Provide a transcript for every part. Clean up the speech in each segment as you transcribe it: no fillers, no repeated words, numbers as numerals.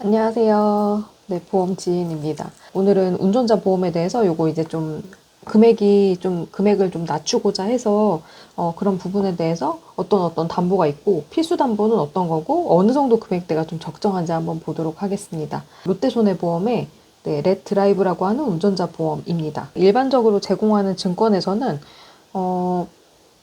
안녕하세요. 네, 보험 지인입니다. 오늘은 운전자 보험에 대해서 요거 이제 좀 금액을 좀 낮추고자 해서 그런 부분에 대해서 어떤 담보가 있고 필수 담보는 어떤 거고 어느 정도 금액대가 좀 적정한지 한번 보도록 하겠습니다. 롯데손해보험의 네, 렛 드라이브라고 하는 운전자 보험입니다. 일반적으로 제공하는 증권에서는 어,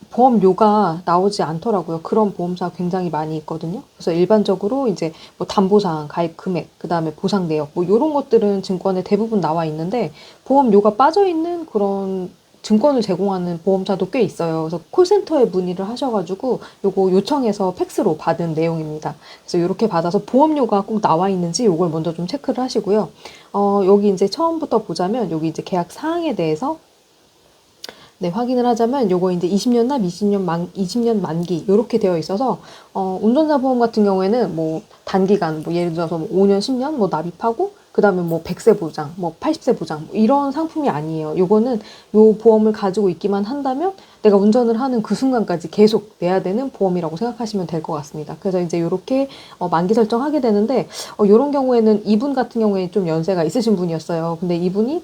보험료가 나오지 않더라고요. 그런 보험사 굉장히 많이 있거든요. 그래서 일반적으로 이제 뭐 담보사항, 가입 금액, 그 다음에 보상 내역, 뭐 이런 것들은 증권에 대부분 나와 있는데 보험료가 빠져 있는 그런 증권을 제공하는 보험사도 꽤 있어요. 그래서 콜센터에 문의를 하셔가지고 요거 요청해서 팩스로 받은 내용입니다. 그래서 이렇게 받아서 보험료가 꼭 나와 있는지 요걸 먼저 좀 체크를 하시고요. 여기 이제 처음부터 보자면 여기 이제 계약 사항에 대해서 네, 확인을 하자면 요거 이제 20년 납, 20년 만기 요렇게 되어 있어서 운전자 보험 같은 경우에는 뭐 단기간 뭐 예를 들어서 뭐 5년, 10년 뭐 납입하고 그다음에 뭐 100세 보장, 뭐 80세 보장 뭐 이런 상품이 아니에요. 요거는 요 보험을 가지고 있기만 한다면 내가 운전을 하는 그 순간까지 계속 내야 되는 보험이라고 생각하시면 될 것 같습니다. 그래서 이제 요렇게 만기 설정하게 되는데 요런 경우에는 이분 같은 경우에 좀 연세가 있으신 분이었어요. 근데 이분이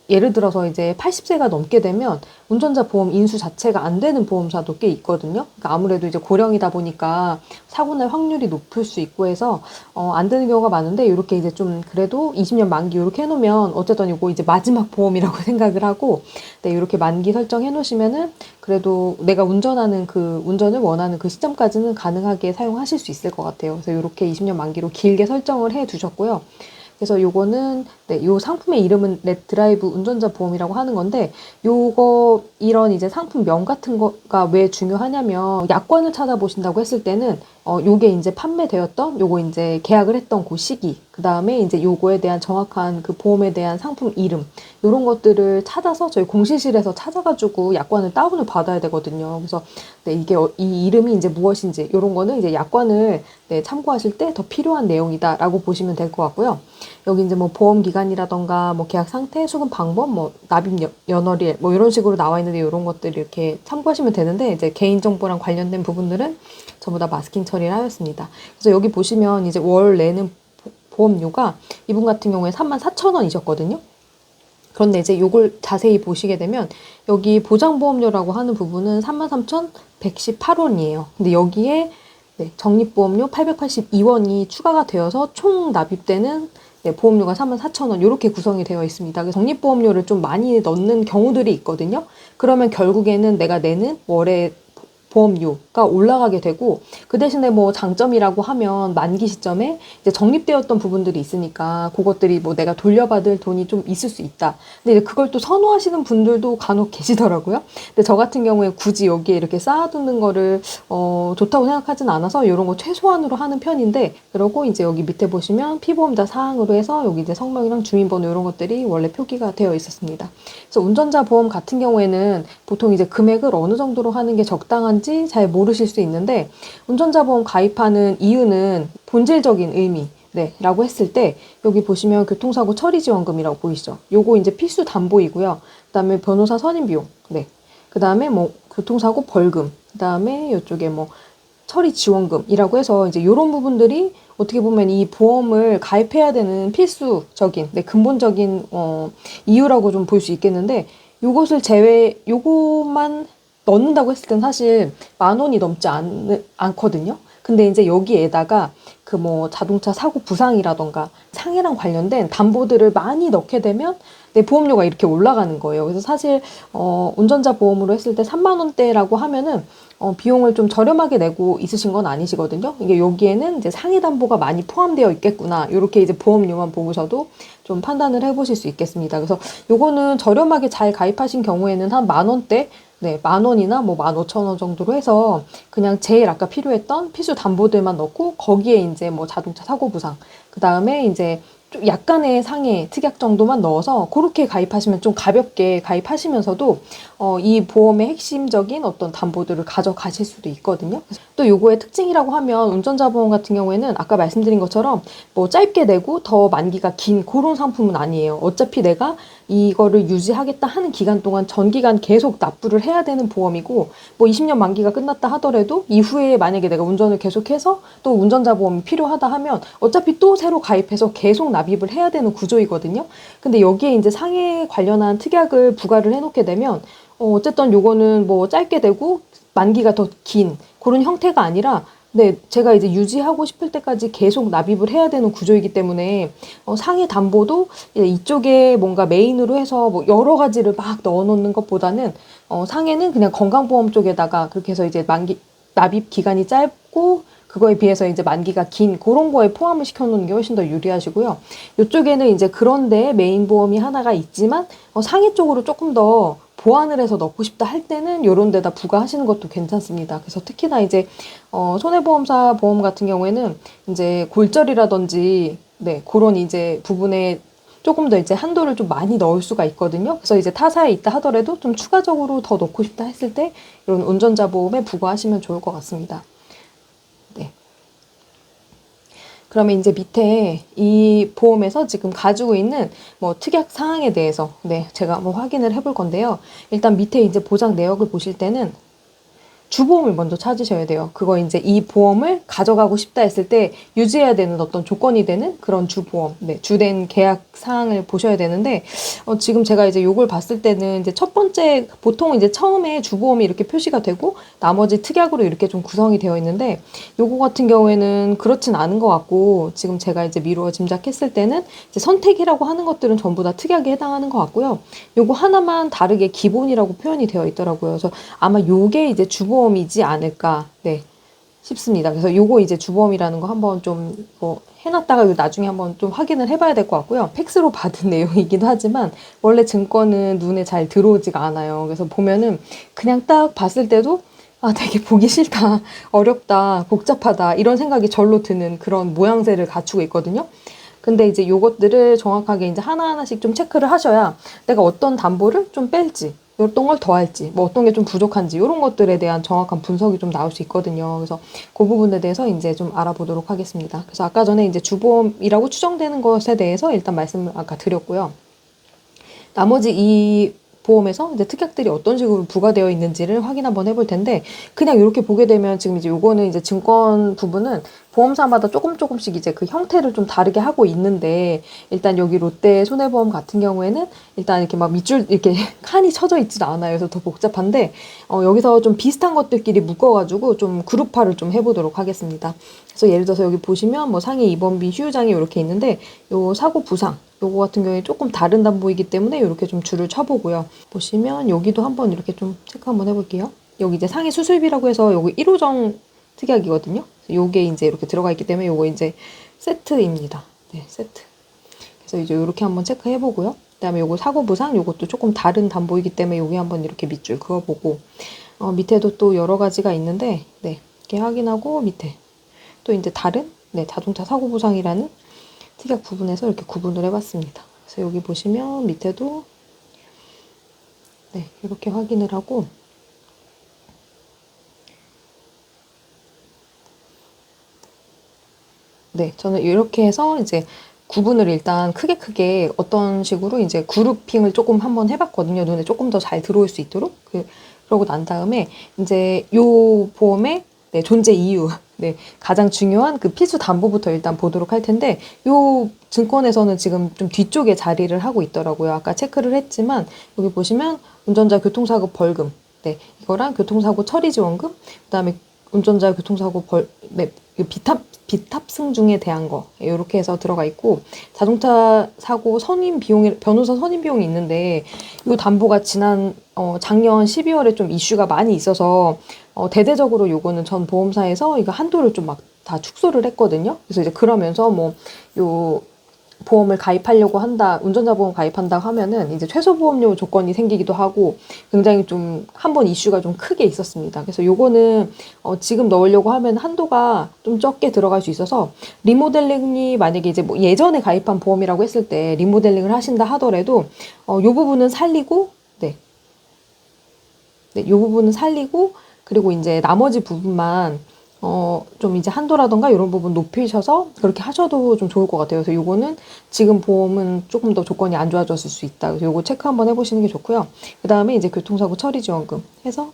예를 들어서 이제 80세가 넘게 되면 운전자 보험 인수 자체가 안 되는 보험사도 꽤 있거든요. 그러니까 아무래도 이제 고령이다 보니까 사고 날 확률이 높을 수 있고 해서 안 되는 경우가 많은데 이렇게 이제 좀 그래도 20년 만기 이렇게 해놓으면 어쨌든 이거 이제 마지막 보험이라고 생각을 하고 네, 이렇게 만기 설정해 놓으시면은 그래도 내가 운전하는 그 운전을 원하는 그 시점까지는 가능하게 사용하실 수 있을 것 같아요. 그래서 이렇게 20년 만기로 길게 설정을 해 두셨고요. 그래서 요거는 네, 요 상품의 이름은 렛 드라이브 운전자 보험이라고 하는 건데 요거 이런 이제 상품명 같은 거가 왜 중요하냐면 약관을 찾아보신다고 했을 때는 요게 이제 판매되었던 요거 이제 계약을 했던 그 시기 그다음에 이제 요거에 대한 정확한 그 보험에 대한 상품 이름 요런 것들을 찾아서 저희 공시실에서 찾아가지고 약관을 다운을 받아야 되거든요. 그래서 네, 이게 이 이름이 이제 무엇인지 요런 거는 이제 약관을 네, 참고하실 때 더 필요한 내용이다라고 보시면 될 것 같고요. 여기 이제 뭐 보험 기간이라던가 뭐 계약 상태, 수급 방법, 뭐 납입 연월일 뭐 이런 식으로 나와 있는데 이런 것들 이렇게 참고하시면 되는데 이제 개인 정보랑 관련된 부분들은 전부 다 마스킹 처리를 하였습니다. 그래서 여기 보시면 이제 월 내는 보험료가 이분 같은 경우에 34,000원이셨거든요. 그런데 이제 요걸 자세히 보시게 되면 여기 보장보험료라고 하는 부분은 33,118원이에요. 근데 여기에 네, 적립보험료 882원이 추가가 되어서 총 납입되는 네, 보험료가 34,000원 이렇게 구성이 되어 있습니다. 그래서 적립보험료를 좀 많이 넣는 경우들이 있거든요. 그러면 결국에는 내가 내는 월에 보험료가 올라가게 되고 그 대신에 뭐 장점이라고 하면 만기 시점에 이제 적립되었던 부분들이 있으니까 그것들이 뭐 내가 돌려받을 돈이 좀 있을 수 있다. 근데 이제 그걸 또 선호하시는 분들도 간혹 계시더라고요. 근데 저 같은 경우에 굳이 여기에 이렇게 쌓아두는 거를 좋다고 생각하진 않아서 이런 거 최소한으로 하는 편인데 그러고 이제 여기 밑에 보시면 피보험자 사항으로 해서 여기 이제 성명이랑 주민번호 이런 것들이 원래 표기가 되어 있었습니다. 그래서 운전자 보험 같은 경우에는 보통 이제 금액을 어느 정도로 하는 게 적당한지 잘 모르실 수 있는데 운전자 보험 가입하는 이유는 본질적인 의미 네, 라고 했을 때 여기 보시면 교통사고 처리 지원금이라고 보이시죠? 요거 이제 필수 담보이고요. 그다음에 변호사 선임 비용. 네. 그다음에 뭐 교통사고 벌금. 그다음에 이쪽에 뭐 처리 지원금이라고 해서 이제 이런 부분들이 어떻게 보면 이 보험을 가입해야 되는 필수적인, 네, 근본적인 이유라고 좀 볼 수 있겠는데 요것만 넣는다고 했을 땐 사실 10,000원이 넘지 않거든요. 근데 이제 여기에다가 그 뭐 자동차 사고 부상이라던가 상해랑 관련된 담보들을 많이 넣게 되면 내 보험료가 이렇게 올라가는 거예요. 그래서 사실 운전자 보험으로 했을 때 3만 원대라고 하면은 비용을 좀 저렴하게 내고 있으신 건 아니시거든요. 이게 여기에는 이제 상해 담보가 많이 포함되어 있겠구나. 이렇게 이제 보험료만 보고서도 좀 판단을 해보실 수 있겠습니다. 그래서 요거는 저렴하게 잘 가입하신 경우에는 한 10,000원대 네, 10,000원이나 뭐 15,000원 정도로 해서 그냥 제일 아까 필요했던 필수 담보들만 넣고 거기에 이제 뭐 자동차 사고 부상, 그 다음에 이제 좀 약간의 상해 특약 정도만 넣어서 그렇게 가입하시면 좀 가볍게 가입하시면서도 이 보험의 핵심적인 어떤 담보들을 가져가실 수도 있거든요. 또 요거의 특징이라고 하면 운전자 보험 같은 경우에는 아까 말씀드린 것처럼 뭐 짧게 내고 더 만기가 긴 그런 상품은 아니에요. 어차피 내가 이거를 유지하겠다 하는 기간 동안 전기간 계속 납부를 해야 되는 보험이고, 뭐 20년 만기가 끝났다 하더라도 이후에 만약에 내가 운전을 계속해서 또 운전자 보험이 필요하다 하면 어차피 또 새로 가입해서 계속 납입을 해야 되는 구조이거든요. 근데 여기에 이제 상해 관련한 특약을 부과를 해놓게 되면 어쨌든 요거는 뭐 짧게 되고 만기가 더 긴 그런 형태가 아니라, 네, 제가 이제 유지하고 싶을 때까지 계속 납입을 해야 되는 구조이기 때문에 상해 담보도 이쪽에 뭔가 메인으로 해서 뭐 여러 가지를 막 넣어놓는 것보다는 상해는 그냥 건강보험 쪽에다가 그렇게 해서 이제 만기 납입 기간이 짧고 그거에 비해서 이제 만기가 긴 그런 거에 포함을 시켜놓는 게 훨씬 더 유리하시고요. 이쪽에는 이제 그런데 메인 보험이 하나가 있지만 상해 쪽으로 조금 더 보완을 해서 넣고 싶다 할 때는 요런 데다 부과하시는 것도 괜찮습니다. 그래서 특히나 이제 손해보험사 보험 같은 경우에는 이제 골절이라든지 네, 그런 이제 부분에 조금 더 이제 한도를 좀 많이 넣을 수가 있거든요. 그래서 이제 타사에 있다 하더라도 좀 추가적으로 더 넣고 싶다 했을 때 이런 운전자 보험에 부과하시면 좋을 것 같습니다. 네. 그러면 이제 밑에 이 보험에서 지금 가지고 있는 뭐 특약 사항에 대해서 네, 제가 한번 확인을 해볼 건데요. 일단 밑에 이제 보장 내역을 보실 때는 주보험을 먼저 찾으셔야 돼요. 그거 이제 이 보험을 가져가고 싶다 했을 때 유지해야 되는 어떤 조건이 되는 그런 주보험, 네, 주된 계약 사항을 보셔야 되는데, 지금 제가 이제 요걸 봤을 때는 이제 첫 번째, 보통 이제 처음에 주보험이 이렇게 표시가 되고, 나머지 특약으로 이렇게 좀 구성이 되어 있는데, 요거 같은 경우에는 그렇진 않은 것 같고, 지금 제가 이제 미루어 짐작했을 때는 이제 선택이라고 하는 것들은 전부 다 특약에 해당하는 것 같고요. 요거 하나만 다르게 기본이라고 표현이 되어 있더라고요. 그래서 아마 요게 이제 주보험이지 않을까, 네, 싶습니다. 그래서 요거 이제 주보험이라는 거 한번 좀 해놨다가 나중에 한번 좀 확인을 해봐야 될 것 같고요. 팩스로 받은 내용이기도 하지만 원래 증권은 눈에 잘 들어오지가 않아요. 그래서 보면은 그냥 딱 봤을 때도 아, 되게 보기 싫다, 어렵다, 복잡하다 이런 생각이 절로 드는 그런 모양새를 갖추고 있거든요. 근데 이제 요것들을 정확하게 이제 하나하나씩 좀 체크를 하셔야 내가 어떤 담보를 좀 뺄지, 어떤 걸 더할지, 뭐 어떤 게 좀 부족한지, 이런 것들에 대한 정확한 분석이 좀 나올 수 있거든요. 그래서 그 부분에 대해서 이제 좀 알아보도록 하겠습니다. 그래서 아까 전에 이제 주보험이라고 추정되는 것에 대해서 일단 말씀을 아까 드렸고요. 나머지 이 보험에서 이제 특약들이 어떤 식으로 부과되어 있는지를 확인 한번 해볼 텐데, 그냥 이렇게 보게 되면 지금 이제 요거는 이제 증권 부분은 보험사마다 조금씩 이제 그 형태를 좀 다르게 하고 있는데, 일단 여기 롯데 손해보험 같은 경우에는 일단 이렇게 막 밑줄 이렇게 칸이 쳐져 있지도 않아요. 그래서 더 복잡한데, 여기서 좀 비슷한 것들끼리 묶어가지고 좀 그룹화를 좀 해보도록 하겠습니다. 그래서 예를 들어서 여기 보시면 뭐 상해 입원비 휴유장애 이렇게 있는데, 요 사고 부상 요거 같은 경우에 조금 다른 담보이기 때문에 이렇게 좀 줄을 쳐보고요. 보시면 여기도 한번 이렇게 좀 체크 한번 해볼게요. 여기 이제 상해 수술비라고 해서 요거 1호정 특약이거든요. 요게 이제 이렇게 들어가 있기 때문에 요거 이제 세트입니다. 네, 세트. 그래서 이제 이렇게 한번 체크해보고요. 그다음에 요거 사고 부상 요것도 조금 다른 담보이기 때문에 여기 한번 이렇게 밑줄 그어보고, 밑에도 또 여러 가지가 있는데, 네, 이렇게 확인하고 밑에 또 이제 다른 네, 자동차 사고 부상이라는 특약 부분에서 이렇게 구분을 해봤습니다. 그래서 여기 보시면 밑에도 네, 이렇게 확인을 하고, 네, 저는 이렇게 해서 이제 구분을 일단 크게 어떤 식으로 이제 그룹핑을 조금 한번 해봤거든요. 눈에 조금 더 잘 들어올 수 있도록. 그러고 난 다음에 이제 요 보험의 네, 존재 이유, 네, 가장 중요한 그 필수 담보부터 일단 보도록 할 텐데, 요 증권에서는 지금 좀 뒤쪽에 자리를 하고 있더라고요. 아까 체크를 했지만 여기 보시면 운전자 교통사고 벌금, 네, 이거랑 교통사고 처리 지원금, 그다음에 운전자 교통사고 네, 비탑승 중에 대한 거 이렇게 해서 들어가 있고, 자동차 사고 선임 비용, 변호사 선임 비용이 있는데 이 담보가 지난 작년 12월에 좀 이슈가 많이 있어서 대대적으로 요거는 전 보험사에서 이거 한도를 좀 막 다 축소를 했거든요. 그래서 이제 그러면서 뭐 요 보험을 가입하려고 한다, 운전자 보험 가입한다고 하면은 이제 최소 보험료 조건이 생기기도 하고 굉장히 좀 한 번 이슈가 좀 크게 있었습니다. 그래서 요거는 지금 넣으려고 하면 한도가 좀 적게 들어갈 수 있어서 리모델링이 만약에 이제 뭐 예전에 가입한 보험이라고 했을 때 리모델링을 하신다 하더라도 요 부분은 살리고 요 부분은 살리고 그리고 이제 나머지 부분만 좀 이제 한도라던가 이런 부분 높이셔서 그렇게 하셔도 좀 좋을 것 같아요. 그래서 요거는 지금 보험은 조금 더 조건이 안 좋아졌을 수 있다. 그래서 요거 체크 한번 해보시는 게 좋고요. 그 다음에 이제 교통사고 처리지원금 해서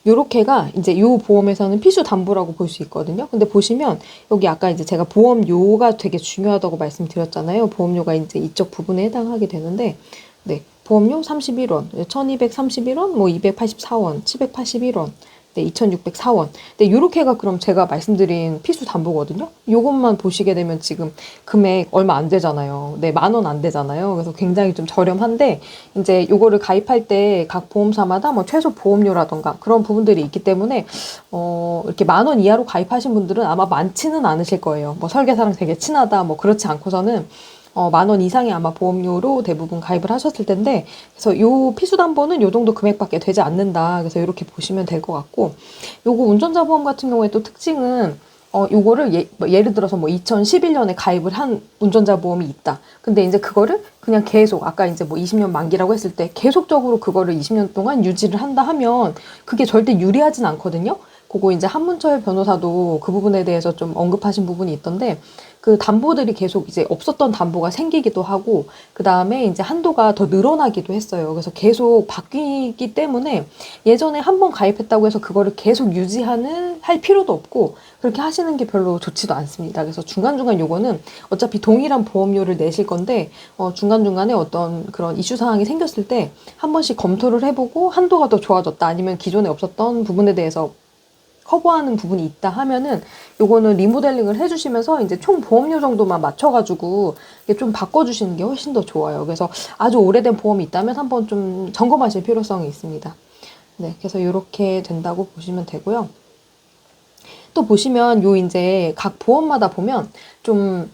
요렇게가 이제 요 보험에서는 필수 담보라고 볼 수 있거든요. 근데 보시면 여기 아까 이제 제가 보험료가 되게 중요하다고 말씀드렸잖아요. 보험료가 이제 이쪽 부분에 해당하게 되는데, 네. 보험료 31원, 1231원, 뭐 284원, 781원, 네, 2604원. 네, 요렇게가 그럼 제가 말씀드린 필수 담보거든요. 요것만 보시게 되면 지금 금액 얼마 안 되잖아요. 네, 10,000원 안 되잖아요. 그래서 굉장히 좀 저렴한데, 이제 요거를 가입할 때 각 보험사마다 뭐 최소 보험료라던가 그런 부분들이 있기 때문에, 이렇게 10,000원 이하로 가입하신 분들은 아마 많지는 않으실 거예요. 뭐 설계사랑 되게 친하다, 뭐 그렇지 않고서는 10,000원 이상의 아마 보험료로 대부분 가입을 하셨을 텐데, 그래서 요 필수담보는 요 정도 금액밖에 되지 않는다. 그래서 이렇게 보시면 될 것 같고, 요거 운전자 보험 같은 경우에 또 특징은, 요거를 예를 들어서 뭐 2011년에 가입을 한 운전자 보험이 있다. 근데 이제 그거를 그냥 계속, 아까 이제 뭐 20년 만기라고 했을 때 계속적으로 그거를 20년 동안 유지를 한다 하면 그게 절대 유리하진 않거든요. 그거 이제 한문철 변호사도 그 부분에 대해서 좀 언급하신 부분이 있던데, 그 담보들이 계속 이제 없었던 담보가 생기기도 하고, 그 다음에 이제 한도가 더 늘어나기도 했어요. 그래서 계속 바뀌기 때문에 예전에 한 번 가입했다고 해서 그거를 계속 할 필요도 없고, 그렇게 하시는 게 별로 좋지도 않습니다. 그래서 중간중간 요거는 어차피 동일한 보험료를 내실 건데, 중간중간에 어떤 그런 이슈 사항이 생겼을 때 한 번씩 검토를 해보고 한도가 더 좋아졌다, 아니면 기존에 없었던 부분에 대해서 커버하는 부분이 있다 하면은 요거는 리모델링을 해주시면서 이제 총 보험료 정도만 맞춰가지고 이게 좀 바꿔주시는 게 훨씬 더 좋아요. 그래서 아주 오래된 보험이 있다면 한번 좀 점검하실 필요성이 있습니다. 네, 그래서 이렇게 된다고 보시면 되고요. 또 보시면 요 이제 각 보험마다 보면 좀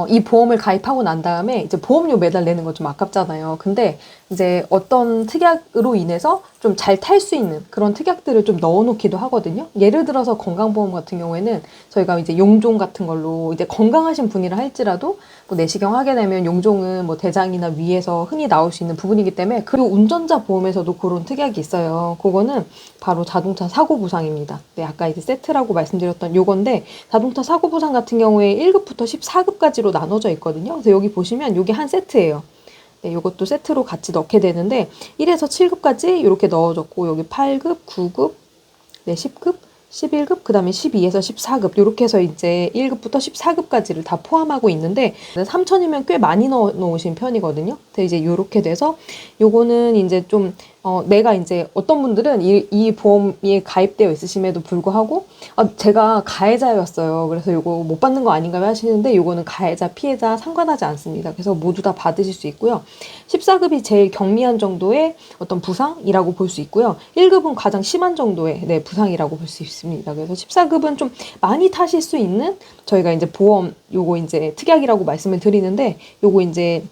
이 보험을 가입하고 난 다음에 이제 보험료 매달 내는 거 좀 아깝잖아요. 근데 이제 어떤 특약으로 인해서 좀 잘 탈 수 있는 그런 특약들을 좀 넣어놓기도 하거든요. 예를 들어서 건강보험 같은 경우에는 저희가 이제 용종 같은 걸로 이제 건강하신 분이라 할지라도 뭐 내시경 하게 되면 용종은 뭐 대장이나 위에서 흔히 나올 수 있는 부분이기 때문에, 그리고 운전자 보험에서도 그런 특약이 있어요. 그거는 바로 자동차 사고 보상입니다. 네, 아까 이제 세트라고 말씀드렸던 요건데, 자동차 사고 보상 같은 경우에 1급부터 14급까지로 나눠져 있거든요. 그래서 여기 보시면 요게 한 세트예요. 네, 요것도 세트로 같이 넣게 되는데 1에서 7급까지 이렇게 넣어줬고, 여기 8급, 9급, 네, 10급, 11급, 그 다음에 12에서 14급 이렇게 해서 이제 1급부터 14급까지를 다 포함하고 있는데 3,000이면 꽤 많이 넣어 놓으신 편이거든요. 근데 이제 요렇게 돼서 요거는 이제 좀 내가 이제 어떤 분들은 이 보험에 가입되어 있으심에도 불구하고 제가 가해자였어요. 그래서 요거 못 받는 거 아닌가 하시는데, 요거는 가해자, 피해자 상관하지 않습니다. 그래서 모두 다 받으실 수 있고요. 14급이 제일 경미한 정도의 어떤 부상이라고 볼 수 있고요. 1급은 가장 심한 정도의 부상이라고 볼 수 있습니다. 그래서 14급은 좀 많이 타실 수 있는, 저희가 이제 보험 요거 이제 특약이라고 말씀을 드리는데, 요거 이제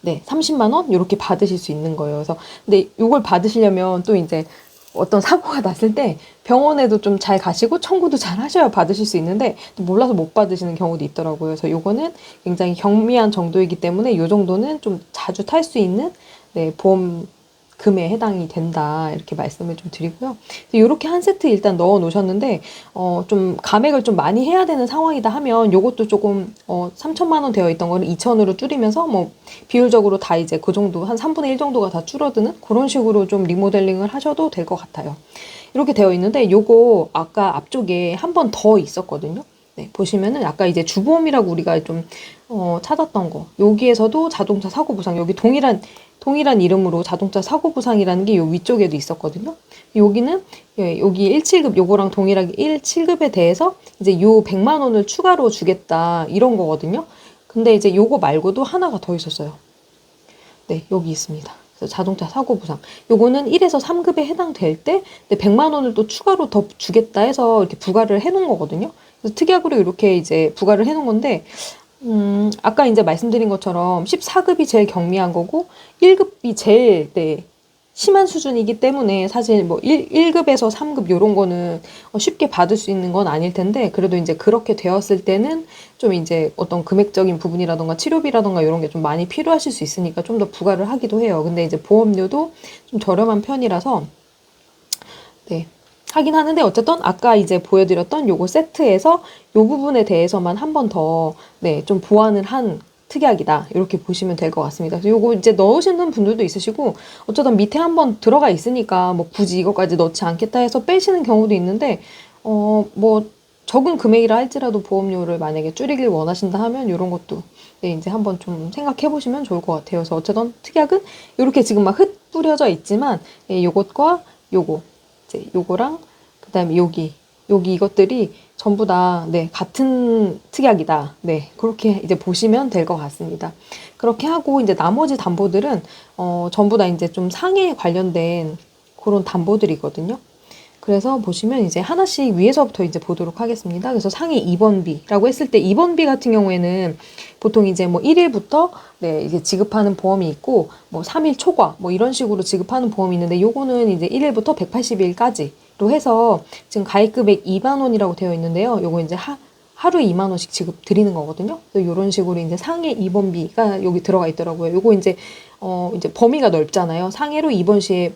30만 원 이렇게 받으실 수 있는 거예요. 그래서 근데 이걸 받으시려면 또 이제 어떤 사고가 났을 때 병원에도 좀 잘 가시고 청구도 잘 하셔야 받으실 수 있는데, 또 몰라서 못 받으시는 경우도 있더라고요. 그래서 요거는 굉장히 경미한 정도이기 때문에 요 정도는 좀 자주 탈 수 있는 보험 금에 해당이 된다, 이렇게 말씀을 좀 드리고요. 이렇게 한 세트 일단 넣어 놓으셨는데 좀 감액을 좀 많이 해야 되는 상황이다 하면 요것도 조금 3,000만 원 되어 있던 거를 2,000으로 줄이면서 뭐 비율적으로 다 이제 그 정도 한 3분의 1 정도가 다 줄어드는 그런 식으로 좀 리모델링을 하셔도 될 것 같아요. 이렇게 되어 있는데 요거 아까 앞쪽에 한 번 더 있었거든요. 네, 보시면은 아까 이제 주보험이라고 우리가 좀 찾았던 거, 여기에서도 자동차 사고 보상, 여기 동일한 이름으로 자동차 사고 보상이라는 게 요 위쪽에도 있었거든요. 여기는 여기 17급 요거랑 동일하게 17급에 대해서 이제 요 100만 원을 추가로 주겠다, 이런 거거든요. 근데 이제 요거 말고도 하나가 더 있었어요. 네, 여기 있습니다. 그래서 자동차 사고 보상. 요거는 1에서 3급에 해당될 때 100만 원을 또 추가로 더 주겠다 해서 이렇게 부과를 해 놓은 거거든요. 그래서 특약으로 이렇게 이제 부과를 해놓은 건데, 아까 이제 말씀드린 것처럼 14급이 제일 경미한 거고, 1급이 제일, 네, 심한 수준이기 때문에 사실 뭐 1급에서 3급 요런 거는 쉽게 받을 수 있는 건 아닐 텐데, 그래도 이제 그렇게 되었을 때는 좀 이제 어떤 금액적인 부분이라던가 치료비라던가 이런 게 좀 많이 필요하실 수 있으니까 좀 더 부과를 하기도 해요. 근데 이제 보험료도 좀 저렴한 편이라서, 네. 하긴 하는데 어쨌든 아까 이제 보여드렸던 요거 세트에서 요 부분에 대해서만 한 번 더, 네, 좀 보완을 한 특약이다. 이렇게 보시면 될 것 같습니다. 그래서 요거 이제 넣으시는 분들도 있으시고, 어쩌다 밑에 한번 들어가 있으니까 뭐 굳이 이거까지 넣지 않겠다 해서 빼시는 경우도 있는데, 뭐 적은 금액이라 할지라도 보험료를 만약에 줄이길 원하신다 하면 요런 것도, 네, 이제 한번 좀 생각해 보시면 좋을 것 같아요. 그래서 어쨌든 특약은 이렇게 지금 막 흩 뿌려져 있지만, 예, 요것과 요거, 이제 요거랑 그다음에 여기 이것들이 전부 다, 네, 같은 특약이다. 네, 그렇게 이제 보시면 될 것 같습니다. 그렇게 하고 이제 나머지 담보들은 전부 다 이제 좀 상해에 관련된 그런 담보들이거든요. 그래서 보시면 이제 하나씩 위에서부터 이제 보도록 하겠습니다. 그래서 상해 입원비라고 했을 때 입원비 같은 경우에는 보통 이제 뭐 1일부터, 네, 이제 지급하는 보험이 있고, 뭐 3일 초과 뭐 이런 식으로 지급하는 보험이 있는데, 요거는 이제 1일부터 180일까지로 해서 지금 가입 금액 2만 원이라고 되어 있는데요. 요거 이제 하루에 2만 원씩 지급 드리는 거거든요. 그래서 이런 식으로 이제 상해 입원비가 여기 들어가 있더라고요. 요거 이제 범위가 넓잖아요. 상해로 입원 시에,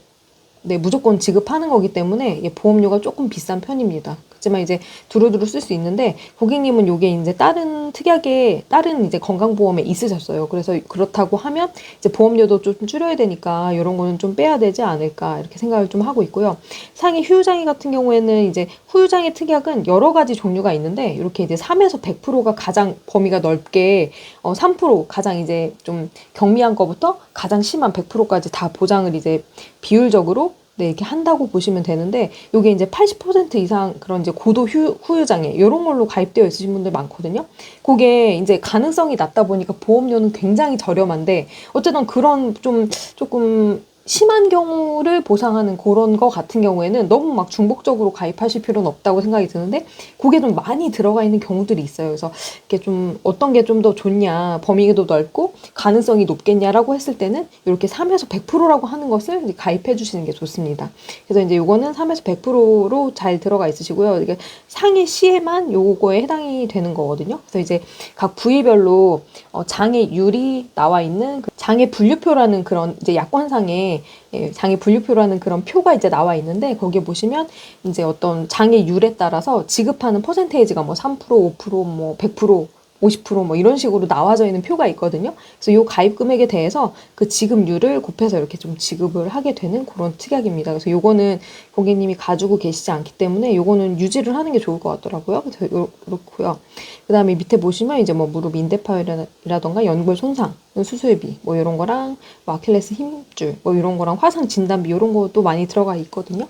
네, 무조건 지급하는 거기 때문에 보험료가 조금 비싼 편입니다. 그렇지만 이제 두루두루 쓸 수 있는데, 고객님은 요게 이제 다른 특약에, 다른 이제 건강보험에 있으셨어요. 그래서 그렇다고 하면 이제 보험료도 좀 줄여야 되니까 이런 거는 좀 빼야 되지 않을까 이렇게 생각을 좀 하고 있고요. 상해 후유장애 같은 경우에는 이제 후유장애 특약은 여러 가지 종류가 있는데, 이렇게 이제 3에서 100%가 가장 범위가 넓게, 3% 가장 이제 좀 경미한 거부터 가장 심한 100%까지 다 보장을 이제 비율적으로, 네, 이렇게 한다고 보시면 되는데, 요게 이제 80% 이상 그런 이제 고도 후유장애 요런 걸로 가입되어 있으신 분들 많거든요. 그게 이제 가능성이 낮다 보니까 보험료는 굉장히 저렴한데, 어쨌든 그런 좀 조금 심한 경우를 보상하는 그런 거 같은 경우에는 너무 막 중복적으로 가입하실 필요는 없다고 생각이 드는데, 그게 좀 많이 들어가 있는 경우들이 있어요. 그래서 이게 좀 어떤 게 좀 더 좋냐, 범위도 넓고 가능성이 높겠냐라고 했을 때는 이렇게 3에서 100%라고 하는 것을 이제 가입해 주시는 게 좋습니다. 그래서 이제 요거는 3에서 100%로 잘 들어가 있으시고요. 이게 상해 시에만 요거에 해당이 되는 거거든요. 그래서 이제 각 부위별로 장애율이 나와 있는 그 장애 분류표라는 그런 이제 약관상에, 예, 장애 분류표라는 그런 표가 이제 나와 있는데, 거기에 보시면 이제 어떤 장애율에 따라서 지급하는 퍼센테이지가 뭐 3%, 5%, 뭐 100%, 50%뭐 이런 식으로 나와져 있는 표가 있거든요. 그래서 요 가입 금액에 대해서 그 지급률을 곱해서 이렇게 좀 지급을 하게 되는 그런 특약입니다. 그래서 요거는 고객님이 가지고 계시지 않기 때문에 요거는 유지를 하는 게 좋을 것 같더라고요. 그래서 그렇고요. 그 다음에 밑에 보시면 이제 뭐 무릎 인대파열이라던가 연골 손상, 수술비 뭐 이런 거랑 뭐 아킬레스 힘줄 뭐 이런 거랑 화상 진단비 이런 것도 많이 들어가 있거든요.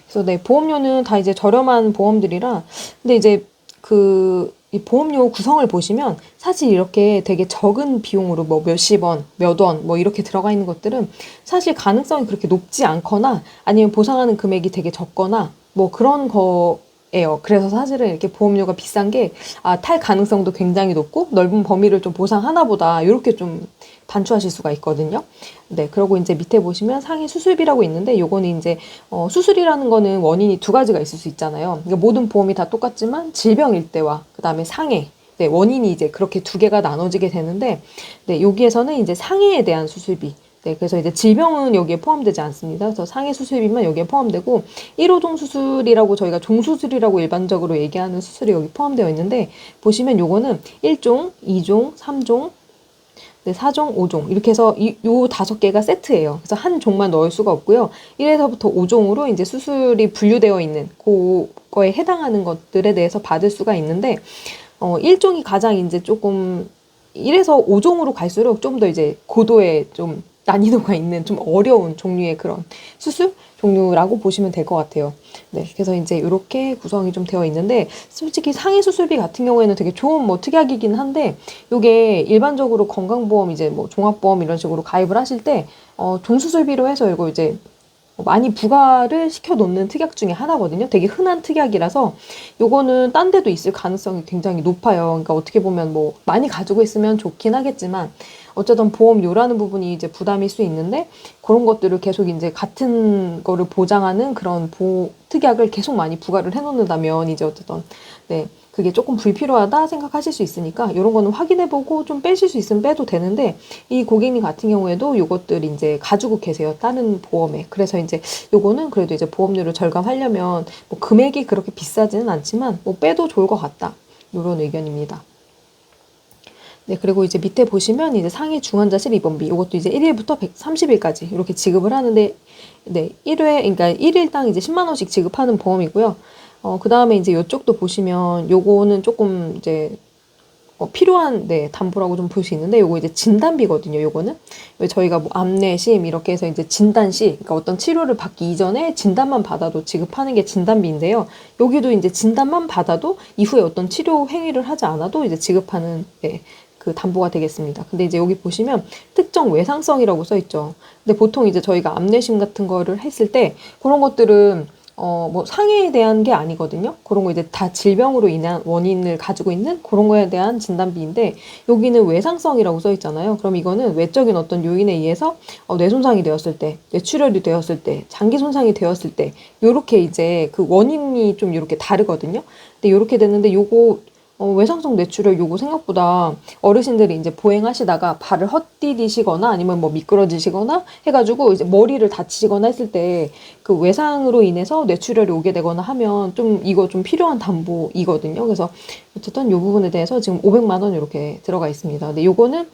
그래서 네, 보험료는 다 이제 저렴한 보험들이라, 근데 이제 이 보험료 구성을 보시면 사실 이렇게 되게 적은 비용으로 뭐 몇십 원, 몇 원, 뭐 이렇게 들어가 있는 것들은 사실 가능성이 그렇게 높지 않거나, 아니면 보상하는 금액이 되게 적거나 뭐 그런 거예요. 그래서 사실은 이렇게 보험료가 비싼 게, 탈 가능성도 굉장히 높고 넓은 범위를 좀 보상하나 보다 이렇게 좀 단추하실 수가 있거든요. 네, 그리고 이제 밑에 보시면 상해 수술비라고 있는데, 요거는 이제 수술이라는 거는 원인이 두 가지가 있을 수 있잖아요. 그러니까 모든 보험이 다 똑같지만 질병일 때와 그다음에 상해, 네, 원인이 이제 그렇게 두 개가 나눠지게 되는데, 네, 여기에서는 이제 상해에 대한 수술비, 네, 그래서 이제 질병은 여기에 포함되지 않습니다. 그래서 상해 수술비만 여기에 포함되고, 1호종 수술이라고 저희가 종수술이라고 일반적으로 얘기하는 수술이 여기 포함되어 있는데, 보시면 요거는 1종, 2종, 3종, 네, 4종, 5종 이렇게 해서 요 5개가 세트예요. 그래서 한 종만 넣을 수가 없고요. 1에서부터 5종으로 이제 수술이 분류되어 있는 그거에 해당하는 것들에 대해서 받을 수가 있는데, 1종이 가장 이제 조금 1에서 5종으로 갈수록 좀 더 이제 고도의 좀 난이도가 있는 좀 어려운 종류의 그런 수술 종류라고 보시면 될 것 같아요. 네, 그래서 이제 이렇게 구성이 좀 되어 있는데, 솔직히 상해 수술비 같은 경우에는 되게 좋은 뭐 특약이긴 한데, 요게 일반적으로 건강보험 이제 뭐 종합보험 이런 식으로 가입을 하실 때 종수술비로 해서 이거 이제 많이 부과를 시켜 놓는 특약 중에 하나거든요. 되게 흔한 특약이라서 요거는 딴 데도 있을 가능성이 굉장히 높아요. 그러니까 어떻게 보면 뭐 많이 가지고 있으면 좋긴 하겠지만 어쨌든 보험료라는 부분이 이제 부담일 수 있는데 그런 것들을 계속 이제 같은 거를 보장하는 그런 특약을 계속 많이 부과를 해 놓는다면 이제 어쨌든 네. 그게 조금 불필요하다 생각하실 수 있으니까 이런 거는 확인해보고 좀 빼실 수 있으면 빼도 되는데 이 고객님 같은 경우에도 요것들 이제 가지고 계세요. 다른 보험에. 그래서 이제 요거는 그래도 이제 보험료를 절감하려면 뭐 금액이 그렇게 비싸지는 않지만 뭐 빼도 좋을 것 같다. 요런 의견입니다. 네, 그리고 이제 밑에 보시면 이제 상해 중환자실 입원비 요것도 이제 1일부터 130일까지 이렇게 지급을 하는데 네, 1회 그러니까 1일당 이제 10만 원씩 지급하는 보험이고요. 그다음에 이제 요쪽도 보시면 요거는 조금 이제 필요한 네, 담보라고 좀 볼 수 있는데 요거 이제 진단비거든요. 요거는 왜 저희가 뭐 암내심 이렇게 해서 이제 진단시 그러니까 어떤 치료를 받기 이전에 진단만 받아도 지급하는 게 진단비인데요. 여기도 이제 진단만 받아도 이후에 어떤 치료 행위를 하지 않아도 이제 지급하는 네, 그 담보가 되겠습니다. 근데 이제 여기 보시면 특정 외상성이라고 써 있죠. 근데 보통 이제 저희가 암내심 같은 거를 했을 때 그런 것들은 뭐 상해에 대한 게 아니거든요. 그런 거 이제 다 질병으로 인한 원인을 가지고 있는 그런 거에 대한 진단비인데 여기는 외상성이라고 써 있잖아요. 그럼 이거는 외적인 어떤 요인에 의해서 뇌 손상이 되었을 때, 뇌출혈이 되었을 때, 장기 손상이 되었을 때 요렇게 이제 그 원인이 좀 이렇게 다르거든요. 근데 요렇게 됐는데 요거 외상성 뇌출혈 요거 생각보다 어르신들이 이제 보행하시다가 발을 헛디디시거나 아니면 뭐 미끄러지시거나 해가지고 이제 머리를 다치시거나 했을 때 그 외상으로 인해서 뇌출혈이 오게 되거나 하면 좀 이거 좀 필요한 담보이거든요. 그래서 어쨌든 요 부분에 대해서 지금 500만 원 이렇게 들어가 있습니다. 근데 요거는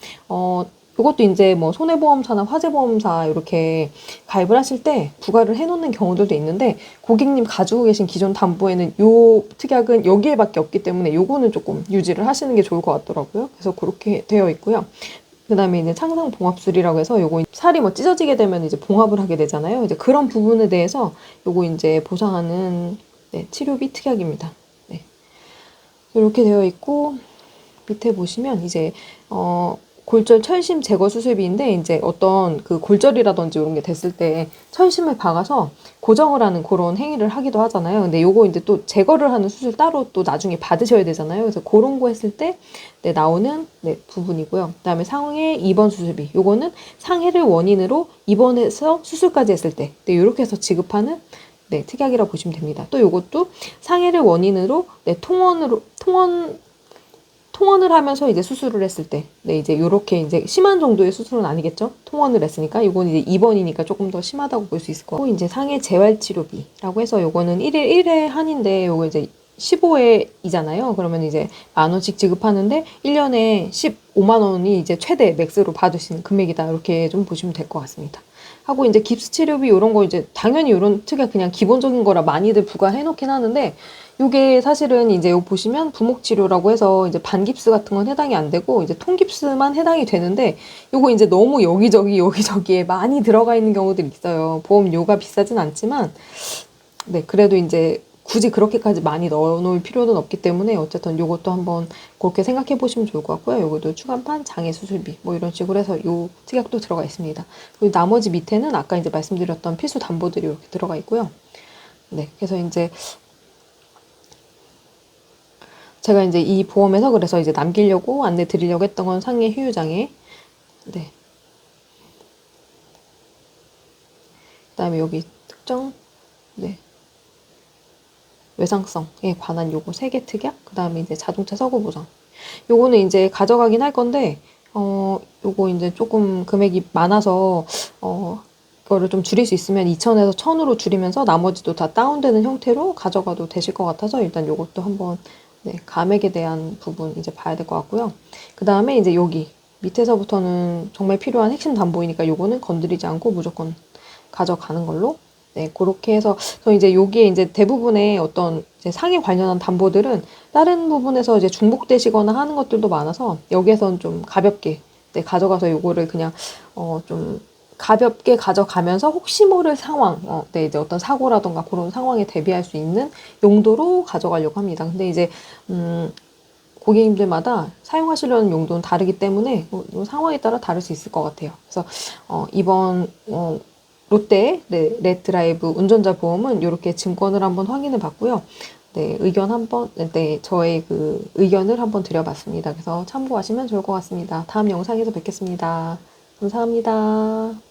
요것도 이제 뭐 손해보험사나 화재보험사 이렇게 가입을 하실 때 부과를 해놓는 경우들도 있는데 고객님 가지고 계신 기존 담보에는 요 특약은 여기에밖에 없기 때문에 요거는 조금 유지를 하시는 게 좋을 것 같더라고요. 그래서 그렇게 되어 있고요. 그 다음에 이제 창상 봉합술이라고 해서 요거 살이 뭐 찢어지게 되면 이제 봉합을 하게 되잖아요. 이제 그런 부분에 대해서 요거 이제 보상하는 네, 치료비 특약입니다. 네. 이렇게 되어 있고 밑에 보시면 이제 골절 철심 제거 수술비인데 이제 어떤 그 골절이라든지 이런 게 됐을 때 철심을 박아서 고정을 하는 그런 행위를 하기도 하잖아요. 근데 요거 이제 또 제거를 하는 수술 따로 또 나중에 받으셔야 되잖아요. 그래서 그런 거 했을 때 네, 나오는 네, 부분이고요. 그다음에 상해 입원 수술비. 요거는 상해를 원인으로 입원해서 수술까지 했을 때 네, 요렇게 해서 지급하는 네, 특약이라고 보시면 됩니다. 또 요것도 상해를 원인으로 네, 통원을 하면서 이제 수술을 했을 때, 네, 이제 요렇게 이제 심한 정도의 수술은 아니겠죠? 통원을 했으니까. 이건 이제 입원이니까 조금 더 심하다고 볼 수 있을 거고, 이제 상해 재활치료비라고 해서 요거는 1일 1회 한인데, 요거 이제 15회이잖아요. 그러면 이제 10,000원씩 지급하는데, 1년에 15만 원이 이제 최대 맥스로 받으시는 금액이다. 이렇게 좀 보시면 될 것 같습니다. 하고 이제 깁스 치료비 이런 거 이제 당연히 이런 특약 그냥 기본적인 거라 많이들 부과해 놓긴 하는데 요게 사실은 이제 요 보시면 부목 치료라고 해서 이제 반깁스 같은 건 해당이 안 되고 이제 통깁스만 해당이 되는데 요거 이제 너무 여기저기에 많이 들어가 있는 경우들이 있어요. 보험료가 비싸진 않지만 네, 그래도 이제 굳이 그렇게까지 많이 넣어놓을 필요는 없기 때문에 어쨌든 요것도 한번 그렇게 생각해 보시면 좋을 것 같고요. 요것도 추간판 장애 수술비 뭐 이런 식으로 해서 요 특약도 들어가 있습니다. 그리고 나머지 밑에는 아까 이제 말씀드렸던 필수 담보들이 이렇게 들어가 있고요. 네, 그래서 이제 제가 이제 이 보험에서 그래서 이제 남기려고 안내 드리려고 했던 건 상해 휴유장애. 네. 그다음에 여기 특정 네. 외상성에 관한 요거 3개 특약, 그 다음에 이제 자동차 사고 보상. 요거는 이제 가져가긴 할 건데, 요거 이제 조금 금액이 많아서, 이거를 좀 줄일 수 있으면 2,000에서 1,000으로 줄이면서 나머지도 다 다운되는 형태로 가져가도 되실 것 같아서 일단 요것도 한번, 네, 감액에 대한 부분 이제 봐야 될 것 같고요. 그 다음에 이제 여기 밑에서부터는 정말 필요한 핵심 담보이니까 요거는 건드리지 않고 무조건 가져가는 걸로 네, 그렇게 해서, 저 이제 여기에 이제 대부분의 어떤 이제 상해 관련한 담보들은 다른 부분에서 이제 중복되시거나 하는 것들도 많아서 여기에선 좀 가볍게, 네, 가져가서 요거를 그냥, 좀 가볍게 가져가면서 혹시 모를 상황, 네, 이제 어떤 사고라던가 그런 상황에 대비할 수 있는 용도로 가져가려고 합니다. 근데 이제, 고객님들마다 사용하시려는 용도는 다르기 때문에 요 상황에 따라 다를 수 있을 것 같아요. 그래서, 이번, 롯데 네, 렛드라이브 운전자 보험은 이렇게 증권을 한번 확인해 봤고요. 네, 의견 한번, 네, 저의 그 의견을 한번 드려봤습니다. 그래서 참고하시면 좋을 것 같습니다. 다음 영상에서 뵙겠습니다. 감사합니다.